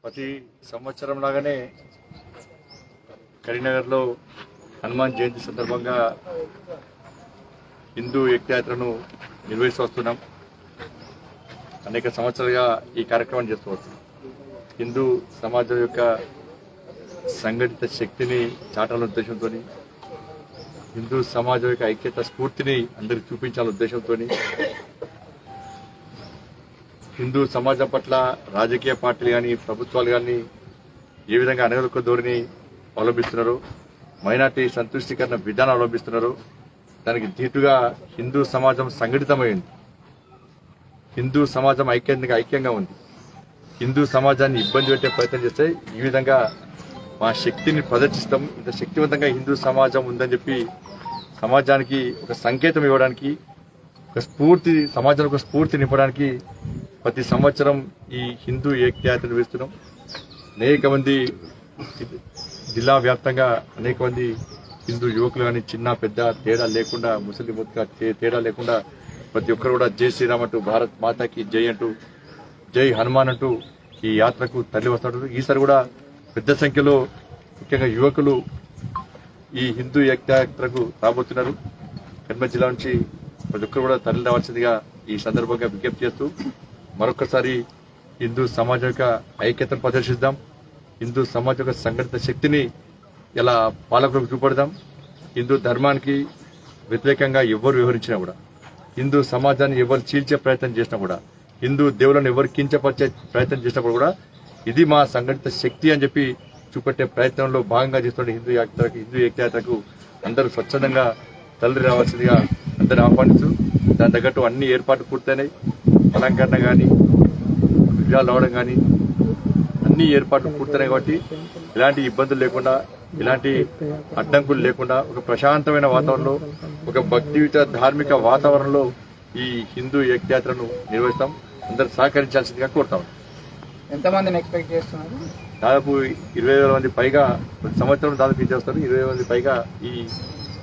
ప్రతి సంవత్సరం లాగానే కరీంనగర్లో హనుమాన్ జయంతి సందర్భంగా హిందూ ఏకయాత్రను నిర్వహిస్తూ వస్తున్నాం. అనేక సంవత్సరాలుగా ఈ కార్యక్రమం చేస్తూ వస్తున్నాం. హిందూ సమాజం యొక్క సంఘటిత శక్తిని చాటాలనే ఉద్దేశంతో, హిందూ సమాజం యొక్క ఐక్యత స్ఫూర్తిని అందరికి చూపించాలనే ఉద్దేశంతో, హిందూ సమాజం పట్ల రాజకీయ పార్టీలు కానీ ప్రభుత్వాలు కానీ ఏ విధంగా అనగలొక్క ధోరణి అవలంబిస్తున్నారో, మైనార్టీ సంతుష్టీకరణ విధానం అవలంబిస్తున్నారో దానికి ధీటుగా హిందూ సమాజం సంఘటితమైంది. హిందూ సమాజం ఐక్యంగా ఉంది. హిందూ సమాజాన్ని ఇబ్బంది పెట్టే ప్రయత్నం చేస్తే ఈ విధంగా మా శక్తిని ప్రదర్శిస్తాం. ఇంత శక్తివంతంగా హిందూ సమాజం ఉందని చెప్పి సమాజానికి ఒక సంకేతం ఇవ్వడానికి, ఒక స్ఫూర్తి, సమాజంలో ఒక స్ఫూర్తి నింపడానికి ప్రతి సంవత్సరం ఈ హిందూ ఏకయాత్ర నిర్వహిస్తున్నాం. అనేక మంది జిల్లా వ్యాప్తంగా అనేక మంది హిందూ యువకులు కానీ చిన్న పెద్ద తేడా లేకుండా, ముస్లిం తేడా లేకుండా ప్రతి ఒక్కరు కూడా జై శ్రీరామ్ అంటూ, భారత్ మాతాకి జై అంటూ, జై హనుమాన్ అంటూ ఈ యాత్రకు తరలి వస్తుంటారు. ఈసారి కూడా పెద్ద సంఖ్యలో ముఖ్యంగా యువకులు ఈ హిందూ ఏకయాత్రకు రాబోతున్నారు. కరీంనగర్ జిల్లా నుంచి ప్రతి ఒక్కరు కూడా తరలి రావాల్సిందిగా ఈ సందర్భంగా విజ్ఞప్తి చేస్తూ మరొకసారి హిందూ సమాజం యొక్క ఐక్యతను ప్రదర్శిద్దాం. హిందూ సమాజం యొక్క సంఘటిత శక్తిని ఇలా పాలకులకు చూపడదాం. హిందూ ధర్మానికి వ్యతిరేకంగా ఎవరు వ్యవహరించినా కూడా, హిందూ సమాజాన్ని ఎవరు చీల్చే ప్రయత్నం చేసినా కూడా, హిందూ దేవులను ఎవరు కించపరిచే ప్రయత్నం చేసినప్పుడు కూడా ఇది మా సంఘటిత శక్తి అని చెప్పి చూపెట్టే ప్రయత్నంలో భాగంగా చేస్తున్న హిందూ ఏకయాత్రకు అందరూ స్వచ్ఛందంగా తరలి రావాల్సిందిగా అందరిని ఆహ్వానిస్తూ, దాని తగ్గట్టు అన్ని ఏర్పాట్లు పూర్తయినాయి. అలంకరణ కానీ, విజయాలు రావడం కానీ అన్ని ఏర్పాట్లు పూర్తయినాయి. కాబట్టి ఇలాంటి ఇబ్బందులు లేకుండా, ఇలాంటి అడ్డంకులు లేకుండా ఒక ప్రశాంతమైన వాతావరణంలో, ఒక భక్తియుత ధార్మిక వాతావరణంలో ఈ హిందూ ఏకయాత్రను నిర్వహిస్తాం. అందరూ సహకరించాల్సిందిగా కోరుతాం. ఎంతమందిని ఎక్స్పెక్ట్ చేస్తున్నారు? దాదాపు 20,000 మంది పైగా, ప్రతి సంవత్సరం దాదాపు ఇది చేస్తారు. 20,000 మంది పైగా ఈ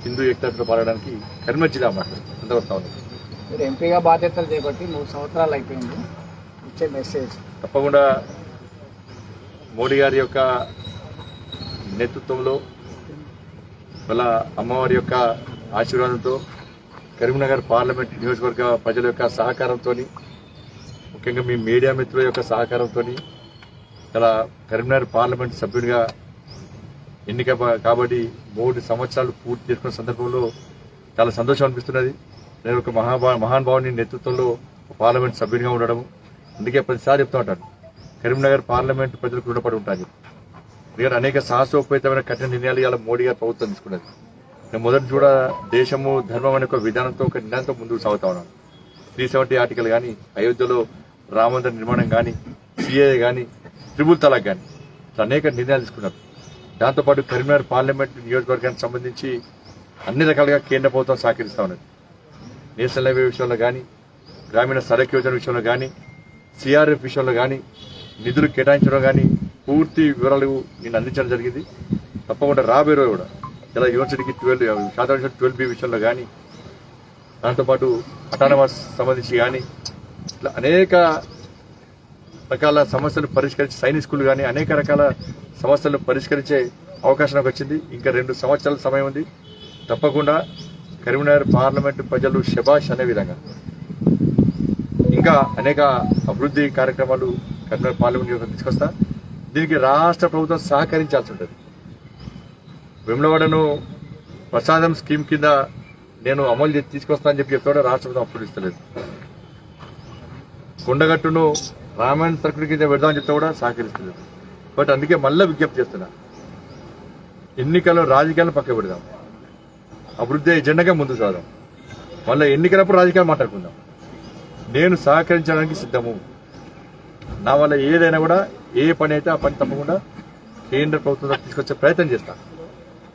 హిందూ ఏకయాత్రలో పాల్గొనడానికి కరీంనగర్ జిల్లా మాట అందరూ వస్తా ఉన్నారు. మీరు ఎంపీగా బాధ్యతలు చేపట్టి 3 సంవత్సరాలు అయిపోయింది. ఇచ్చే మెసేజ్ తప్పకుండా మోడీ గారి యొక్క నేతృత్వంలో, వాళ్ళ అమ్మవారి యొక్క ఆశీర్వాదంతో, కరీంనగర్ పార్లమెంట్ నియోజకవర్గ ప్రజల యొక్క సహకారంతో, ముఖ్యంగా మీ మీడియా మిత్రుల యొక్క సహకారంతో ఇలా కరీంనగర్ పార్లమెంట్ సభ్యుడిగా ఎన్నిక కాబట్టి 3 సంవత్సరాలు పూర్తి చేసుకున్న సందర్భంలో చాలా సంతోషం అనిపిస్తున్నది. నేను ఒక మహానుభావుని నేతృత్వంలో పార్లమెంట్ సభ్యునిగా ఉండడం, అందుకే ప్రతిసారి చెప్తూ ఉంటాను, కరీంనగర్ పార్లమెంట్ ప్రజలకు రుణపడి ఉంటాను. ఎందుకంటే అనేక సాహసోపేతమైన కఠిన నిర్ణయాలు ఇలా మోడీ గారు ప్రభుత్వం తీసుకున్నది. నేను మొదటి చూడ దేశము ధర్మం అనే ఒక విధానంతో, ఒక నిర్ణయంతో ముందుకు సాగుతా ఉన్నాను. 370 ఆర్టికల్ కానీ, అయోధ్యలో రామమందిర నిర్మాణం కానీ, సిఏఏ కానీ, ట్రిపుల్ తలాక్ కానీ అనేక నిర్ణయాలు తీసుకున్నారు. దాంతోపాటు కరీంనగర్ పార్లమెంట్ నియోజకవర్గానికి సంబంధించి అన్ని రకాలుగా కేంద్ర ప్రభుత్వం సహకరిస్తా ఉన్నది. నేషనల్ హైవే విషయంలో కానీ, గ్రామీణ సడక్ యోజన విషయంలో కానీ, సిఆర్ఎఫ్ విషయంలో కానీ, నిధులు కేటాయించడం కానీ పూర్తి వివరాలు నేను అందించడం జరిగింది. తప్పకుండా రాబోయే రోజు కూడా ఇలా యూనివర్సిటీకి 12B విషయంలో కానీ, దాంతోపాటు అటానమస్ సంబంధించి కానీ, ఇట్లా అనేక రకాల సమస్యలు పరిష్కరించి, సైనిక్ స్కూల్ కానీ అనేక రకాల సమస్యలను పరిష్కరించే అవకాశం నాకు వచ్చింది. ఇంకా 2 సంవత్సరాల సమయం ఉంది. తప్పకుండా కరీంనగర్ పార్లమెంటు ప్రజలు శభాష్ అనే విధంగా ఇంకా అనేక అభివృద్ధి కార్యక్రమాలు కరీంనగర్ పార్లమెంట్ తీసుకొస్తా. దీనికి రాష్ట్ర ప్రభుత్వం సహకరించాల్సి ఉంటుంది. వేములవాడను ప్రసాదం స్కీమ్ కింద నేను అమలు తీసుకొస్తా అని చెప్పి చెప్తా, రాష్ట్ర ప్రభుత్వం అప్పుడు ఇస్తలేదు. కొండగట్టును రామాయణ సర్కిల్ కింద పెడదామని చెప్తా కూడా సహకరిస్తలేదు. బట్ అందుకే మళ్ళీ విజ్ఞప్తి చేస్తున్నా, ఎన్నికల్లో రాజకీయాలను పక్క పెడదాం, అభివృద్ధి ఎజెండాగా ముందుకు సాగుదాం. మళ్ళీ ఎన్నికలప్పుడు రాజకీయాలు మాట్లాడుకుందాం. నేను సహకరించడానికి సిద్ధము. నా వల్ల ఏదైనా కూడా, ఏ పని అయితే ఆ పని తప్పకుండా కేంద్ర ప్రభుత్వం తీసుకొచ్చే ప్రయత్నం చేస్తా.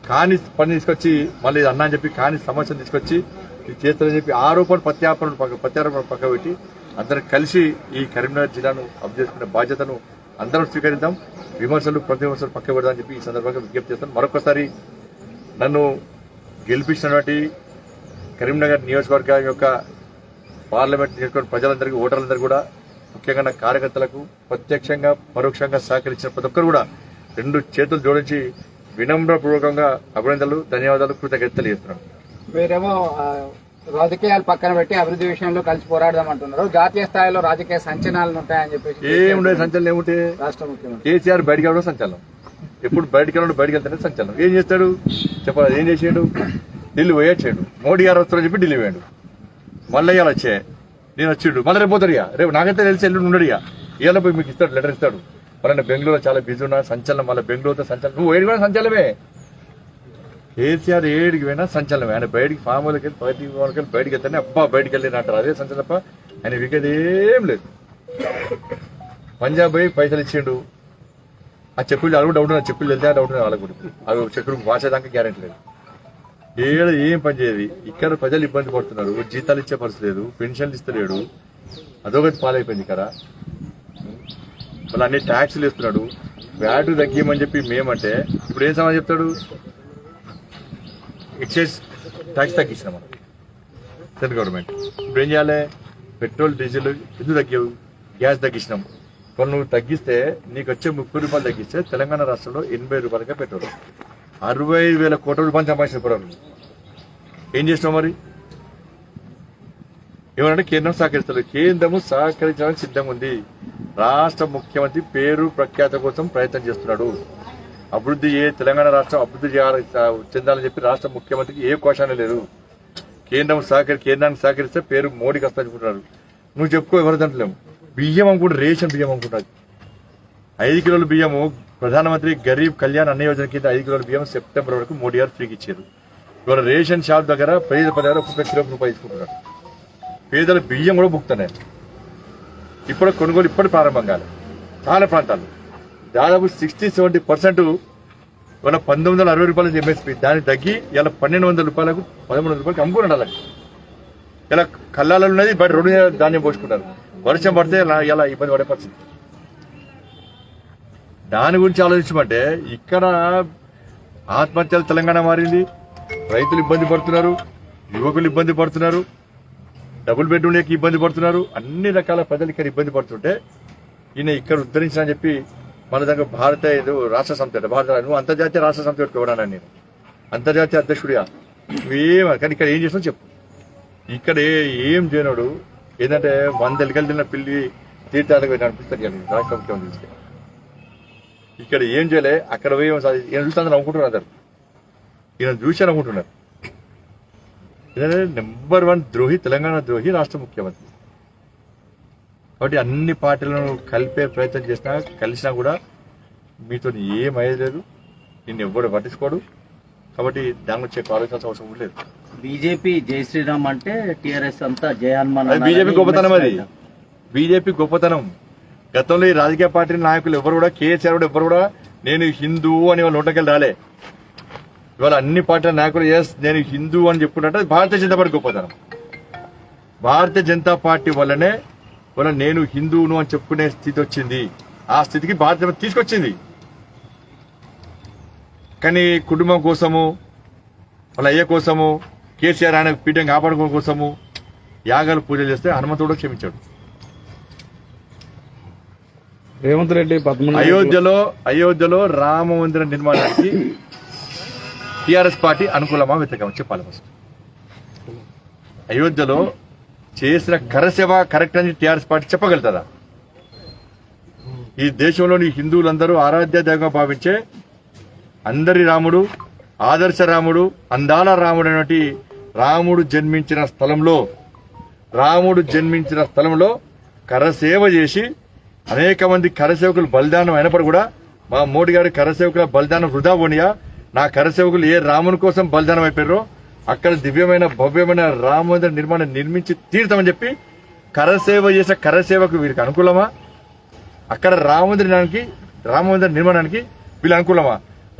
కాని పని తీసుకొచ్చి మళ్ళీ ఇది అన్నా అని చెప్పి కాని సమస్యను తీసుకొచ్చి ఇది చేస్తారని చెప్పి ఆరోపణ ప్రత్యారోపణ పక్క పెట్టి అందరం కలిసి ఈ కరీంనగర్ జిల్లాను అభివృద్ధి చేసుకునే బాధ్యతను అందరం స్వీకరిద్దాం. విమర్శలు ప్రతి విమర్శలు పక్క పెడదామని చెప్పి ఈ సందర్భంగా విజ్ఞప్తి చేస్తాను. మరొకసారి నన్ను గెలిపించినటువంటి కరీంనగర్ నియోజకవర్గం యొక్క పార్లమెంట్ నియోజకవర్గ ప్రజలందరికీ, ఓటర్లందరికీ కూడా ముఖ్యంగా నా కార్యకర్తలకు ప్రత్యక్షంగా పరోక్షంగా సహకరించిన ప్రతి ఒక్కరు కూడా 2 చేతులు జోడించి వినమ్రపూర్వకంగా అభినందనలు, ధన్యవాదాలు, కృతజ్ఞతలు చేస్తున్నాను. మీరేమో రాజకీయాలు పక్కన పెట్టి అభివృద్ధి విషయంలో కలిసి పోరాడదామంటున్నారు. జాతీయ స్థాయిలో రాజకీయ సంచలనాలు ఉంటాయని చెప్పేసి ఏముండే సంచలనం ఏముంటే రాష్ట్ర ముఖ్యమంత్రి కేసీఆర్ బయటికి వెళ్ళడం సంచలనం. ఎప్పుడు బయటికి వెళ్తేనే సంచలనం. ఏం చేస్తాడు చెప్పాలి? ఏం చేసాడు? ఢిల్లీ పోయొచ్చాడు. మోడీ గారు వస్తారని చెప్పి ఢిల్లీ పోయాడు. మళ్ళీ ఇవాళ వచ్చే నేను వచ్చిండు. మళ్ళీ రేపు పోతాడు. ఇక రేపు నాకైతే తెలిసి ఎల్లుండి ఉండడు. ఇవాళ పోయి మీకు ఇస్తాడు, లెటర్ ఇస్తాడు. మళ్ళీ బెంగళూరులో చాలా బిజీ ఉన్నా సంచలనం. మళ్ళీ బెంగళూరుతో సంచలనం. నువ్వు ఏడు కూడా సంచలనమే. కేసీఆర్ ఏడికి పోయినా సంచలనమే. ఆయన బయటికి ఫామ్ వాళ్ళకి వెళ్ళి బయటికి వెళ్తానే అబ్బా బయటికి వెళ్ళి అంటారు. అదే సంచలనం తప్ప ఆయన వికేది ఏం లేదు. పంజాబ్ పోయి పైసలు ఇచ్చిండు. ఆ చెప్పులు అడుగు డౌట్ ఉన్నా, చెప్పులు వెళ్తే డౌట్ ఉన్నా వాళ్ళకు. అవి చెప్పులు వాసేదాకా గ్యారెంటీ లేదు. ఏం పని చేయదు. ఇక్కడ ప్రజలు ఇబ్బంది పడుతున్నారు. జీతాలు ఇచ్చే పరిస్థితి లేదు, పెన్షన్లు ఇస్తలేడు. అదొకటి పాలైపోయింది ఇక్కడ. మళ్ళీ అన్ని ట్యాక్సులు ఇస్తున్నాడు. వ్యాట్ తగ్గియమని చెప్పి మేమంటే ఇప్పుడు ఏం సమాధానం చెప్తాడు? ఎక్సైజ్ ట్యాక్స్ తగ్గించినాం మనం సెంట్రల్ గవర్నమెంట్. ఇప్పుడు ఏం చేయాలి? పెట్రోల్ డీజిల్ ఎందుకు తగ్గావు? గ్యాస్ తగ్గించినాం. కొన్ని నువ్వు తగ్గిస్తే నీకు వచ్చే 30 రూపాయలు తగ్గిస్తే తెలంగాణ రాష్ట్రంలో 80 రూపాయలకే పెట్రోల్. 65,000 కోట్ల రూపాయలు సంపాదించిన కూడా ఏం చేసినావు మరి? ఏమనంటే కేంద్రం సహకరిస్తారు. కేంద్రము సహకరించడానికి సిద్ధంగా ఉంది. రాష్ట్ర ముఖ్యమంత్రి పేరు ప్రఖ్యాత కోసం ప్రయత్నం చేస్తున్నాడు. అభివృద్ధి తెలంగాణ రాష్ట్రం అభివృద్ధి చెందాలని చెప్పి రాష్ట్ర ముఖ్యమంత్రికి ఏ కోశానే లేదు. కేంద్రానికి సహకరిస్తే పేరు మోడీకి వస్తా అనుకుంటున్నారు. నువ్వు చెప్పుకో, ఎవరిదంటలేము. బియ్యం అనుకుంటే రేషన్ బియ్యం అనుకుంటారు. 5 కిలోల బియ్యము ప్రధానమంత్రి గరీబ్ కళ్యాణ్ అన్న యోజన కింద 5 కిలోల బియ్యం సెప్టెంబర్ వరకు మోడీ గారు ఫ్రీకి ఇచ్చారు. ఇవాళ రేషన్ షాప్ దగ్గర పేదల దగ్గర ఒక్కొక్క కిలో రూపాయలు తీసుకుంటున్నారు. పేదల బియ్యం కూడా బుక్తున్నాయి. ఇప్పుడు కొనుగోలు ఇప్పుడు ప్రారంభం కాలేదు. చాలా ప్రాంతాలు దాదాపు 60-70% ఇవాళ 1960 రూపాయలు ఎంఎస్పీ దానికి తగ్గి ఇలా 1200 రూపాయలకు 1300 రూపాయలకు అమ్ముకున్నాడు. అలాగే ఇలా కల్లాలలో ఉన్నది బయట రోడ్డు ధాన్యం పోసుకుంటారు. వర్షం పడితే ఇలా ఇబ్బంది పడే పరిస్థితి. దాని గురించి ఆలోచించమంటే ఇక్కడ ఆత్మహత్యలు తెలంగాణ మారింది. రైతులు ఇబ్బంది పడుతున్నారు, యువకులు ఇబ్బంది పడుతున్నారు, డబుల్ బెడ్రూమ్ లేక ఇబ్బంది పడుతున్నారు. అన్ని రకాల ప్రజలు ఇక్కడ ఇబ్బంది పడుతుంటే ఈయన ఇక్కడ ఉద్ధరించిన చెప్పి మన దగ్గర భారత రాష్ట్ర సమితి నువ్వు అంతర్జాతీయ రాష్ట్ర సమితి పెట్టుకోవడాను. నేను అంతర్జాతీయ అధ్యక్షుడిగా నువ్వేం కానీ ఇక్కడ ఏం చేసినావు చెప్పు. ఇక్కడ ఏం చేయనాడు. ఏంటంటే 100 ఎలుకలు తిన్న పిల్లి తీర్థాలకు అనిపిస్తారు రాష్ట్ర ముఖ్యమంత్రి చూస్తే. ఇక్కడ ఏం చేయలే. అక్కడ పోయి ఈయన చూస్తే అందరూ అనుకుంటున్నారు. అందరు ఈయన చూసి అనుకుంటున్నారు. ఇదే నెంబర్ 1 ద్రోహి, తెలంగాణ ద్రోహి రాష్ట్ర ముఖ్యమంత్రి. కాబట్టి అన్ని పార్టీలను కలిపే ప్రయత్నం చేసినా కలిసినా కూడా మీతో ఏమయ్యేది లేదు. నిన్ను ఎవ్వడు పట్టించుకోడు. కాబట్టి దాని వచ్చే ఆలోచించాల్సిన అవసరం లేదు. బీజేపీ జై శ్రీరామ్ అంటే టీఆర్ఎస్ అంతా జయ హనుమాన్. బీజేపీ గొప్పతనం. అది బీజేపీ గొప్పతనం. గతంలో ఈ రాజకీయ పార్టీ నాయకులు ఎవరు కూడా, కేసీఆర్ కూడా ఎవరు కూడా నేను హిందూ అని వాళ్ళ నోటకెళ్ళి రాలే. ఇవాళ అన్ని పార్టీల నాయకులు నేను హిందూ అని చెప్పుకుంటే భారతీయ జనతా పార్టీ గొప్పతనం. భారతీయ జనతా పార్టీ వల్లనే వాళ్ళ నేను హిందువును అని చెప్పుకునే స్థితి వచ్చింది. ఆ స్థితికి భారతీయ జనతా తీసుకొచ్చింది. కానీ కుటుంబం కోసము, వాళ్ళ అయ్య కోసము, కేసీఆర్ ఆయన పీఠం కాపాడుకోవడం కోసము యాగాలు పూజలు చేస్తే హనుమంతుడు క్షమించాడు. రేవంత్ రెడ్డి అయోధ్యలో రామ మందిర నిర్మాణానికి టీఆర్ఎస్ పార్టీ అనుకూలమా వ్యతిరేకమా చెప్పాలి. ఫస్ట్ అయోధ్యలో చేసిన కరసేవ కరెక్ట్ అని టీఆర్ఎస్ పార్టీ చెప్పగలుగుతుందా? ఈ దేశంలోని హిందువులందరూ ఆరాధ్య దైవంగా భావించే అందరి రాముడు, ఆదర్శ రాముడు, అందాల రాముడు అనేటి రాముడు జన్మించిన స్థలంలో కరసేవ చేసి అనేక మంది కరసేవకులు బలిదానం అయినప్పుడు కూడా మా మోడీ గారి కరసేవకుల బలిదానం వృధా పోనియా. నా కరసేవకులు ఏ రాముని కోసం బలిదానం అయిపోయారో అక్కడ దివ్యమైన భవ్యమైన రామ మందిర నిర్మాణం నిర్మించి తీరుతామని చెప్పి కరసేవ చేసే కరసేవకు వీరికి అనుకూలమా? అక్కడ రామ మందిర నిర్మాణానికి వీళ్ళు అనుకూలమా?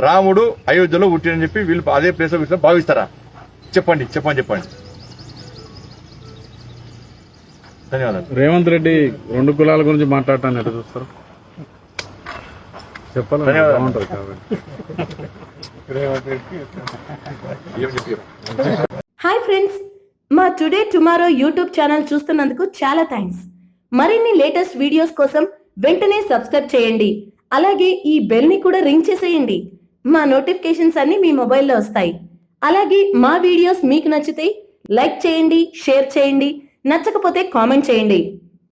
రాముడు అయోధ్యలో పుట్టినని చెప్పి వీళ్ళు అదే ప్లేస్ లో భావిస్తారా? చెప్పండి. ధన్యవాదాలు. రేవంత్ రెడ్డి 2 కులాల గురించి మాట్లాడటాన్ని ఎట్లా చూస్తారు? చెప్పాలి. బాగుంటుంది కాబట్టి. హాయ్ ఫ్రెండ్స్, మా టుడే టుమారో యూట్యూబ్ ఛానల్ చూస్తున్నందుకు చాలా థ్యాంక్స్. మరిన్ని లేటెస్ట్ వీడియోస్ కోసం వెంటనే సబ్స్క్రైబ్ చేయండి. అలాగే ఈ బెల్ ని కూడా రింగ్ చేసేయండి. మా నోటిఫికేషన్స్ అన్ని మీ మొబైల్లో వస్తాయి. అలాగే మా వీడియోస్ మీకు నచ్చితే లైక్ చేయండి, షేర్ చేయండి, నచ్చకపోతే కామెంట్ చేయండి.